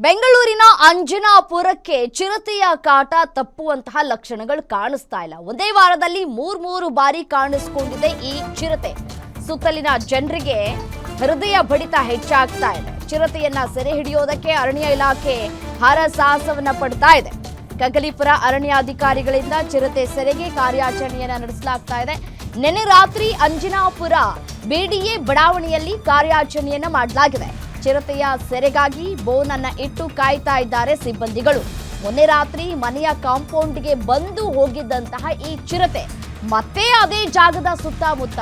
ಬೆಂಗಳೂರಿನ ಅಂಜನಾಪುರಕ್ಕೆ ಚಿರತೆಯ ಕಾಟ ತಪ್ಪುವಂತಹ ಲಕ್ಷಣಗಳು ಕಾಣಿಸ್ತಾ ಇಲ್ಲ. ಒಂದೇ ವಾರದಲ್ಲಿ ಮೂರು ಬಾರಿ ಕಾಣಿಸಿಕೊಂಡಿದೆ ಈ ಚಿರತೆ. ಸುತ್ತಲಿನ ಜನರಿಗೆ ಹೃದಯ ಬಡಿತ ಹೆಚ್ಚಾಗ್ತಾ ಇದೆ. ಚಿರತೆಯನ್ನ ಸೆರೆ ಹಿಡಿಯೋದಕ್ಕೆ ಅರಣ್ಯ ಇಲಾಖೆ ಹರಸಾಹಸವನ್ನ ಪಡ್ತಾ ಇದೆ. ಕಗಲಿಪುರ ಅರಣ್ಯಾಧಿಕಾರಿಗಳಿಂದ ಚಿರತೆ ಸೆರೆಗೆ ಕಾರ್ಯಾಚರಣೆಯನ್ನ ನಡೆಸಲಾಗ್ತಾ ಇದೆ. ನಿನ್ನೆ ರಾತ್ರಿ ಅಂಜನಾಪುರ ಬಿಡಿಎ ಬಡಾವಣೆಯಲ್ಲಿ ಕಾರ್ಯಾಚರಣೆಯನ್ನ ಮಾಡಲಾಗಿದೆ. ಚಿರತೆಯ ಸೆರೆಗಾಗಿ ಬೋನ್ ಅನ್ನ ಇಟ್ಟು ಕಾಯ್ತಾ ಇದ್ದಾರೆ ಸಿಬ್ಬಂದಿಗಳು. ಮೊನ್ನೆ ರಾತ್ರಿ ಮನೆಯ ಕಾಂಪೌಂಡ್ಗೆ ಬಂದು ಹೋಗಿದ್ದಂತಹ ಈ ಚಿರತೆ ಮತ್ತೆ ಅದೇ ಜಾಗದ ಸುತ್ತಮುತ್ತ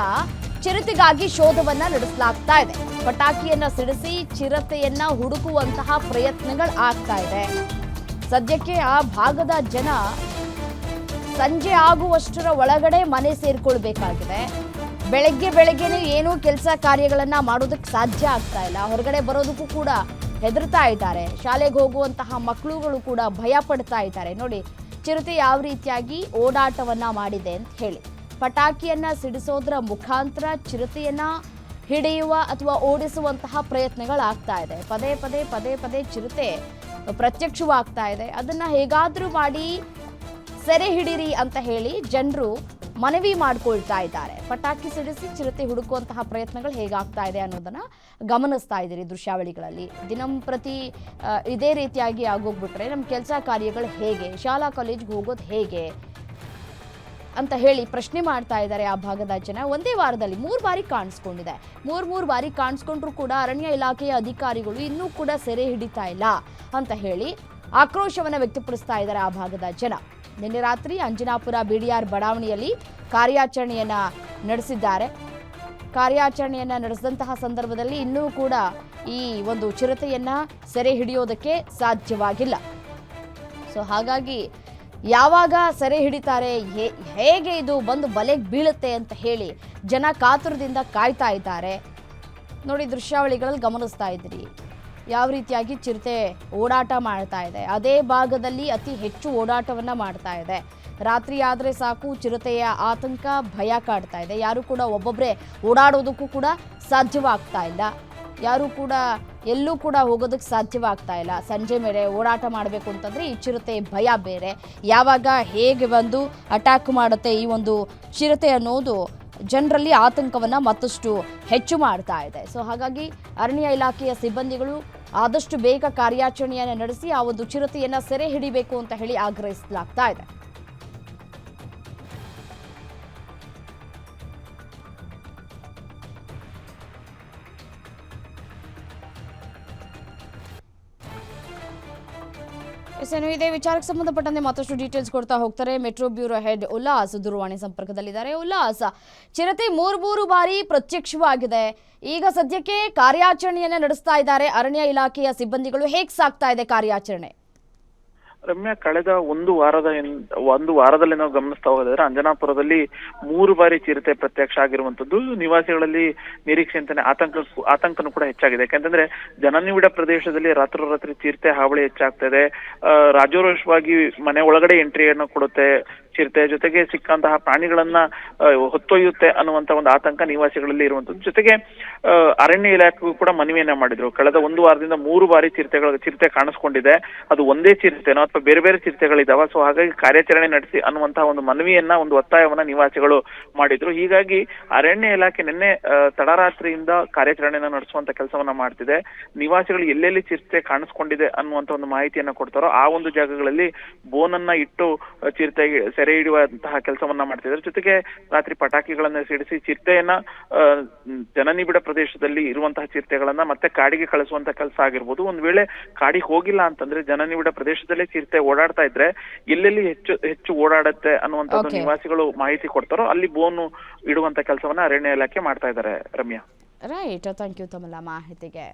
ಚಿರತೆಗಾಗಿ ಶೋಧವನ್ನ ನಡೆಸಲಾಗ್ತಾ ಇದೆ. ಪಟಾಕಿಯನ್ನ ಸಿಡಿಸಿ ಚಿರತೆಯನ್ನ ಹುಡುಕುವಂತಹ ಪ್ರಯತ್ನಗಳು ಆಗ್ತಾ ಇದೆ. ಸದ್ಯಕ್ಕೆ ಆ ಭಾಗದ ಜನ ಸಂಜೆ ಆಗುವಷ್ಟರ ಒಳಗಡೆ ಮನೆ ಸೇರ್ಕೊಳ್ಬೇಕಾಗಿದೆ. ಬೆಳಗ್ಗೆನೆ ಏನೂ ಕೆಲಸ ಕಾರ್ಯಗಳನ್ನ ಮಾಡೋದಕ್ಕೆ ಸಾಧ್ಯ ಆಗ್ತಾ ಇಲ್ಲ. ಹೊರಗಡೆ ಬರೋದಕ್ಕೂ ಕೂಡ ಹೆದರ್ತಾ ಇದ್ದಾರೆ. ಶಾಲೆಗೆ ಹೋಗುವಂತಹ ಮಕ್ಕಳುಗಳು ಕೂಡ ಭಯ ಪಡ್ತಾ ಇದ್ದಾರೆ. ನೋಡಿ ಚಿರತೆ ಯಾವ ರೀತಿಯಾಗಿ ಓಡಾಟವನ್ನ ಮಾಡಿದೆ ಅಂತ ಹೇಳಿ. ಪಟಾಕಿಯನ್ನ ಸಿಡಿಸೋದ್ರ ಮುಖಾಂತರ ಚಿರತೆಯನ್ನ ಹಿಡಿಯುವ ಅಥವಾ ಓಡಿಸುವಂತಹ ಪ್ರಯತ್ನಗಳಾಗ್ತಾ ಇದೆ. ಪದೇ ಚಿರತೆ ಪ್ರತ್ಯಕ್ಷವಾಗ್ತಾ ಇದೆ. ಅದನ್ನ ಹೇಗಾದ್ರೂ ಮಾಡಿ ಸೆರೆ ಹಿಡಿರಿ ಅಂತ ಹೇಳಿ ಜನರು ಮನವಿ ಮಾಡ್ಕೊಳ್ತಾ ಇದ್ದಾರೆ. ಪಟಾಕಿ ಸಿಡಿಸಿ ಚಿರತೆ ಹುಡುಕುವಂತಹ ಪ್ರಯತ್ನಗಳು ಹೇಗಾಗ್ತಾ ಇದೆ ಅನ್ನೋದನ್ನ ಗಮನಿಸ್ತಾ ಇದ್ದೀರಿ ದೃಶ್ಯಾವಳಿಗಳಲ್ಲಿ. ದಿನಂಪ್ರತಿ ಇದೇ ರೀತಿಯಾಗಿ ಆಗೋಗ್ಬಿಟ್ರೆ ನಮ್ಮ ಕೆಲಸ ಕಾರ್ಯಗಳು ಹೇಗೆ, ಶಾಲಾ ಕಾಲೇಜ್ಗೆ ಹೋಗೋದು ಹೇಗೆ ಅಂತ ಹೇಳಿ ಪ್ರಶ್ನೆ ಮಾಡ್ತಾ ಇದ್ದಾರೆ ಆ ಭಾಗದ ಜನ. ಒಂದೇ ವಾರದಲ್ಲಿ 3 ಬಾರಿ ಕಾಣಿಸ್ಕೊಂಡಿದೆ. ಮೂರು ಬಾರಿ ಕಾಣಿಸ್ಕೊಂಡ್ರು ಕೂಡ ಅರಣ್ಯ ಇಲಾಖೆಯ ಅಧಿಕಾರಿಗಳು ಇನ್ನೂ ಕೂಡ ಸೆರೆ ಹಿಡಿತಾ ಇಲ್ಲ ಅಂತ ಹೇಳಿ ಆಕ್ರೋಶವನ್ನ ವ್ಯಕ್ತಪಡಿಸ್ತಾ ಇದ್ದಾರೆ ಆ ಭಾಗದ ಜನ. ನಿನ್ನೆ ರಾತ್ರಿ ಅಂಜನಾಪುರ ಬಿಡಿಆರ್ ಬಡಾವಣೆಯಲ್ಲಿ ಕಾರ್ಯಾಚರಣೆಯನ್ನ ನಡೆಸಿದ್ದಾರೆ. ಕಾರ್ಯಾಚರಣೆಯನ್ನ ನಡೆಸಿದಂತಹ ಸಂದರ್ಭದಲ್ಲಿ ಇನ್ನೂ ಕೂಡ ಈ ಒಂದು ಚಿರತೆಯನ್ನ ಸೆರೆ ಹಿಡಿಯೋದಕ್ಕೆ ಸಾಧ್ಯವಾಗಿಲ್ಲ. ಸೊ ಹಾಗಾಗಿ ಯಾವಾಗ ಸೆರೆ ಹಿಡಿತಾರೆ, ಹೇಗೆ ಇದು ಬಂದು ಬಲೆಗೆ ಬೀಳುತ್ತೆ ಅಂತ ಹೇಳಿ ಜನ ಕಾತುರದಿಂದ ಕಾಯ್ತಾ ಇದ್ದಾರೆ. ನೋಡಿ ದೃಶ್ಯಾವಳಿಗಳಲ್ಲಿ ಗಮನಿಸ್ತಾ ಇದ್ದೀರಿ ಯಾವ ರೀತಿಯಾಗಿ ಚಿರತೆ ಓಡಾಟ ಮಾಡ್ತಾ ಇದೆ. ಅದೇ ಭಾಗದಲ್ಲಿ ಅತಿ ಹೆಚ್ಚು ಓಡಾಟವನ್ನ ಮಾಡ್ತಾ ಇದೆ. ರಾತ್ರಿ ಆದರೆ ಸಾಕು ಚಿರತೆಯ ಆತಂಕ, ಭಯ ಕಾಡ್ತಾ ಇದೆ. ಯಾರು ಕೂಡ ಒಬ್ಬೊಬ್ಬರೇ ಓಡಾಡೋದಕ್ಕೂ ಕೂಡ ಸಾಧ್ಯವಾಗ್ತಾ ಇಲ್ಲ. ಯಾರು ಕೂಡ ಎಲ್ಲೂ ಕೂಡ ಹೋಗೋದಕ್ಕೆ ಸಾಧ್ಯವಾಗ್ತಾ ಇಲ್ಲ. ಸಂಜೆ ಮೇಲೆ ಓಡಾಟ ಮಾಡಬೇಕು ಅಂತಂದರೆ ಈ ಚಿರತೆ ಭಯ ಬೇರೆ. ಯಾವಾಗ ಹೇಗೆ ಬಂದು ಅಟ್ಯಾಕ್ ಮಾಡುತ್ತೆ ಈ ಒಂದು ಚಿರತೆ ಅನ್ನೋದು ಜನರಲ್ಲಿ ಆತಂಕವನ್ನು ಮತ್ತಷ್ಟು ಹೆಚ್ಚು ಮಾಡ್ತಾ ಇದೆ. ಸೊ ಹಾಗಾಗಿ ಅರಣ್ಯ ಇಲಾಖೆಯ ಸಿಬ್ಬಂದಿಗಳು ಆದಷ್ಟು ಬೇಗ ಕಾರ್ಯಾಚರಣೆಯನ್ನು ನಡೆಸಿ ಆ ಒಂದು ಚಿರತೆಯನ್ನು ಸೆರೆ ಹಿಡಿಬೇಕು ಅಂತ ಹೇಳಿ ಆಗ್ರಹಿಸಲಾಗ್ತಾ ಇದೆ. ಇದೇ ವಿಚಾರಕ್ಕೆ ಸಂಬಂಧಪಟ್ಟಂತೆ ಮತ್ತಷ್ಟು ಡೀಟೇಲ್ಸ್ ಕೊಡ್ತಾ ಹೋಗ್ತಾರೆ ಮೆಟ್ರೋ ಬ್ಯೂರೋ ಹೆಡ್ ಉಲ್ಲಾಸ್ ದೂರವಾಣಿ ಸಂಪರ್ಕದಲ್ಲಿದ್ದಾರೆ. ಉಲ್ಲಾಸ್, ಚಿರತೆ 3 ಬಾರಿ ಪ್ರತ್ಯಕ್ಷವಾಗಿದೆ. ಈಗ ಸದ್ಯಕ್ಕೆ ಕಾರ್ಯಾಚರಣೆಯನ್ನ ನಡೆಸ್ತಾ ಇದ್ದಾರೆ ಅರಣ್ಯ ಇಲಾಖೆಯ ಸಿಬ್ಬಂದಿಗಳು. ಹೇಗೆ ಸಾಗ್ತಾ ಇದೆ ಕಾರ್ಯಾಚರಣೆ? ರಮ್ಯಾ, ಕಳೆದ ಒಂದು ವಾರದಲ್ಲಿ ನಾವು ಗಮನಿಸ್ತಾ ಹೋದ್ರೆ ಅಂಜನಾಪುರದಲ್ಲಿ 3 ಬಾರಿ ಚಿರತೆ ಪ್ರತ್ಯಕ್ಷ ಆಗಿರುವಂತದ್ದು ನಿವಾಸಿಗಳಲ್ಲಿ ನಿರೀಕ್ಷೆ ಅಂತಾನೆ ಆತಂಕನೂ ಕೂಡ ಹೆಚ್ಚಾಗಿದೆ. ಯಾಕಂತಂದ್ರೆ ಜನನಿಬಿಡ ಪ್ರದೇಶದಲ್ಲಿ ರಾತ್ರೋರಾತ್ರಿ ಚಿರತೆ ಹಾವಳಿ ಹೆಚ್ಚಾಗ್ತದೆ. ರಾಜಾರೋಷವಾಗಿ ಮನೆ ಒಳಗಡೆ ಎಂಟ್ರಿಯನ್ನು ಕೊಡುತ್ತೆ ಚಿರತೆ. ಜೊತೆಗೆ ಸಿಕ್ಕಂತಹ ಪ್ರಾಣಿಗಳನ್ನ ಹೊತ್ತೊಯ್ಯುತ್ತೆ ಅನ್ನುವಂತ ಒಂದು ಆತಂಕ ನಿವಾಸಿಗಳಲ್ಲಿ ಇರುವಂತದ್ದು. ಜೊತೆಗೆ ಅರಣ್ಯ ಇಲಾಖೆಗೂ ಕೂಡ ಮನವಿಯನ್ನ ಮಾಡಿದ್ರು. ಕಳೆದ ಒಂದು ವಾರದಿಂದ 3 ಬಾರಿ ಚಿರತೆ ಕಾಣಿಸ್ಕೊಂಡಿದೆ. ಅದು ಒಂದೇ ಚಿರತೆನೋ ಅಥವಾ ಬೇರೆ ಬೇರೆ ಚಿರತೆಗಳಿದಾವ, ಸೊ ಹಾಗಾಗಿ ಕಾರ್ಯಾಚರಣೆ ನಡೆಸಿ ಅನ್ನುವಂತಹ ಒಂದು ಮನವಿಯನ್ನ, ಒಂದು ಒತ್ತಾಯವನ್ನ ನಿವಾಸಿಗಳು ಮಾಡಿದ್ರು. ಹೀಗಾಗಿ ಅರಣ್ಯ ಇಲಾಖೆ ನಿನ್ನೆ ತಡರಾತ್ರಿಯಿಂದ ಕಾರ್ಯಾಚರಣೆಯನ್ನ ನಡೆಸುವಂತ ಕೆಲಸವನ್ನ ಮಾಡ್ತಿದೆ. ನಿವಾಸಿಗಳು ಎಲ್ಲೆಲ್ಲಿ ಚಿರತೆ ಕಾಣಿಸ್ಕೊಂಡಿದೆ ಅನ್ನುವಂತ ಒಂದು ಮಾಹಿತಿಯನ್ನ ಕೊಡ್ತಾರೋ ಆ ಒಂದು ಜಾಗಗಳಲ್ಲಿ ಬೋನನ್ನ ಇಟ್ಟು ಚಿರತೆಗೆ ಸೆರೆ ಹಿಡಿಯುವಂತಹ ಕೆಲಸವನ್ನ ಮಾಡ್ತಿದ್ದಾರೆ. ಜೊತೆಗೆ ರಾತ್ರಿ ಪಟಾಕಿಗಳನ್ನ ಸಿಡಿಸಿ ಚಿರತೆಯನ್ನ ಜನನಿಬಿಡ ಪ್ರದೇಶದಲ್ಲಿ ಇರುವಂತಹ ಚಿರತೆಗಳನ್ನ ಮತ್ತೆ ಕಾಡಿಗೆ ಕಳಿಸುವಂತ ಕೆಲಸ ಆಗಿರ್ಬೋದು. ಒಂದ್ ವೇಳೆ ಕಾಡಿಗೆ ಹೋಗಿಲ್ಲ ಅಂತಂದ್ರೆ ಜನನಿಬಿಡ ಪ್ರದೇಶದಲ್ಲೇ ಚಿರತೆ ಓಡಾಡ್ತಾ ಇದ್ರೆ ಎಲ್ಲೆಲ್ಲಿ ಹೆಚ್ಚು ಓಡಾಡುತ್ತೆ ಅನ್ನುವಂಥದ್ದು ನಿವಾಸಿಗಳು ಮಾಹಿತಿ ಕೊಡ್ತಾರೋ ಅಲ್ಲಿ ಬೋನು ಇಡುವಂತ ಕೆಲಸವನ್ನ ಅರಣ್ಯ ಇಲಾಖೆ ಮಾಡ್ತಾ ಇದ್ದಾರೆ. ರಮ್ಯಾ, ರೈಟ್, ಥ್ಯಾಂಕ್ ಯು ತಮ್ಮಲ್ಲ ಮಾಹಿತಿಗೆ.